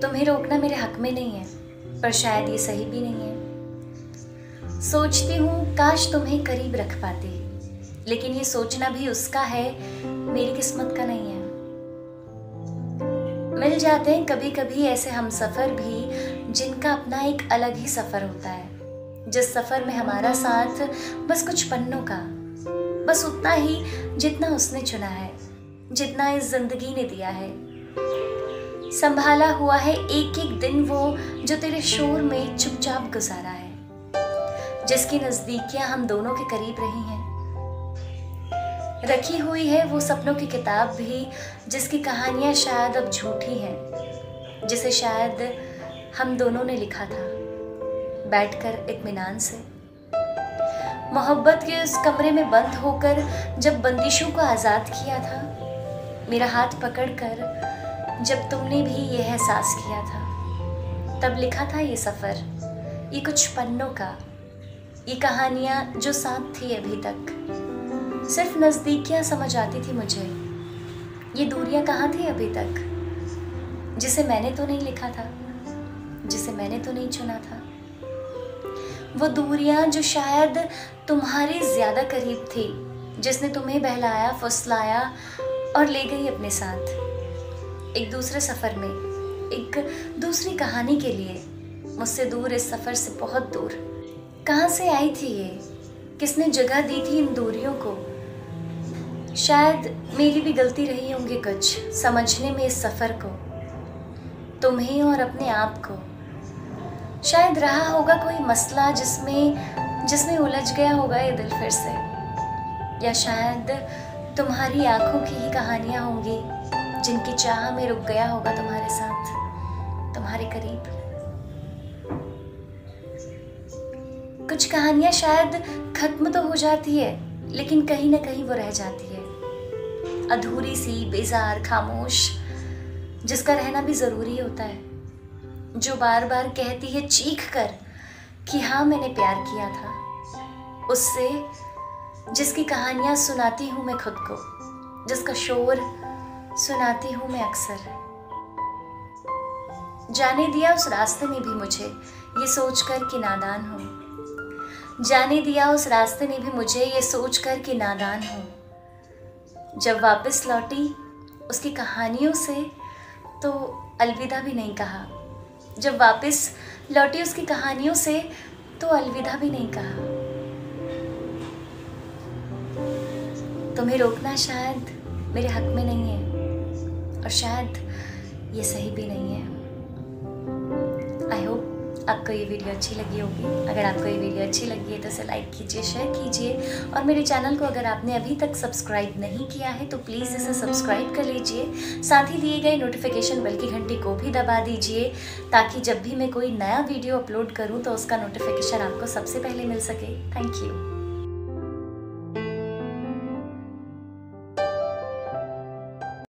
तुम्हें रोकना मेरे हक में नहीं है, पर शायद ये सही भी नहीं है। सोचती हूँ काश तुम्हें करीब रख पाती, लेकिन ये सोचना भी उसका है, मेरी किस्मत का नहीं है। मिल जाते हैं कभी कभी ऐसे हमसफर भी, जिनका अपना एक अलग ही सफर होता है, जिस सफर में हमारा साथ बस कुछ पन्नों का, बस उतना ही जितना उसने चुना है, जितना इस जिंदगी ने दिया है। संभाला हुआ है एक एक दिन वो, जो तेरे शोर में चुपचाप गुजारा है, जिसकी नजदीकियां हम दोनों के करीब रही हैं। रखी हुई है वो सपनों की किताब भी, जिसकी कहानियां शायद अब झूठी हैं, जिसे शायद हम दोनों ने लिखा था बैठकर इत्मीनान से। मोहब्बत के उस कमरे में बंद होकर जब बंदिशों को आज़ाद किया था, मेरा हाथ पकड़कर जब तुमने भी ये एहसास किया था, तब लिखा था ये सफ़र, ये कुछ पन्नों का, ये कहानियाँ जो साथ थी अभी तक। सिर्फ नज़दीकियाँ समझ आती थी मुझे, ये दूरियाँ कहाँ थी अभी तक, जिसे मैंने तो नहीं लिखा था, जिसे मैंने तो नहीं चुना था। वो दूरियाँ जो शायद तुम्हारे ज़्यादा करीब थी, जिसने तुम्हें बहलाया, फुसलाया और ले गई अपने साथ, एक दूसरे सफ़र में, एक दूसरी कहानी के लिए, मुझसे दूर, इस सफ़र से बहुत दूर। कहाँ से आई थी ये, किसने जगह दी थी इन दूरियों को? शायद मेरी भी गलती रही होंगी कुछ समझने में इस सफ़र को, तुम्हें और अपने आप को। शायद रहा होगा कोई मसला जिसमें उलझ गया होगा ये दिल फिर से, या शायद तुम्हारी आंखों की ही कहानियाँ होंगी, जिनकी चाह में रुक गया होगा तुम्हारे साथ, तुम्हारे करीब। कुछ कहानियाँ शायद खत्म तो हो जाती है, लेकिन कहीं ना कहीं वो रह जाती है, अधूरी सी, बेजार, खामोश, जिसका रहना भी ज़रूरी होता है, जो बार बार कहती है चीख कर कि हाँ मैंने प्यार किया था उससे, जिसकी कहानियाँ सुनाती हूँ मैं खुद को, जिसका शोर सुनाती हूँ मैं अक्सर। जाने दिया उस रास्ते ने भी मुझे ये सोचकर कि नादान हूँ, जाने दिया उस रास्ते ने भी मुझे ये सोचकर कि नादान हूँ। जब वापस लौटी उसकी कहानियों से तो अलविदा भी नहीं कहा, जब वापस लौटी उसकी कहानियों से तो अलविदा भी नहीं कहा। तुम्हें रोकना शायद मेरे हक में नहीं है, और शायद ये सही भी नहीं है। आई होप आपको ये वीडियो अच्छी लगी होगी। अगर आपको ये वीडियो अच्छी लगी है तो इसे लाइक कीजिए, शेयर कीजिए, और मेरे चैनल को अगर आपने अभी तक सब्सक्राइब नहीं किया है तो प्लीज़ इसे सब्सक्राइब कर लीजिए। साथ ही दिए गए नोटिफिकेशन बेल की घंटी को भी दबा दीजिए, ताकि जब भी मैं कोई नया वीडियो अपलोड करूँ तो उसका नोटिफिकेशन आपको सबसे पहले मिल सके। Thank you.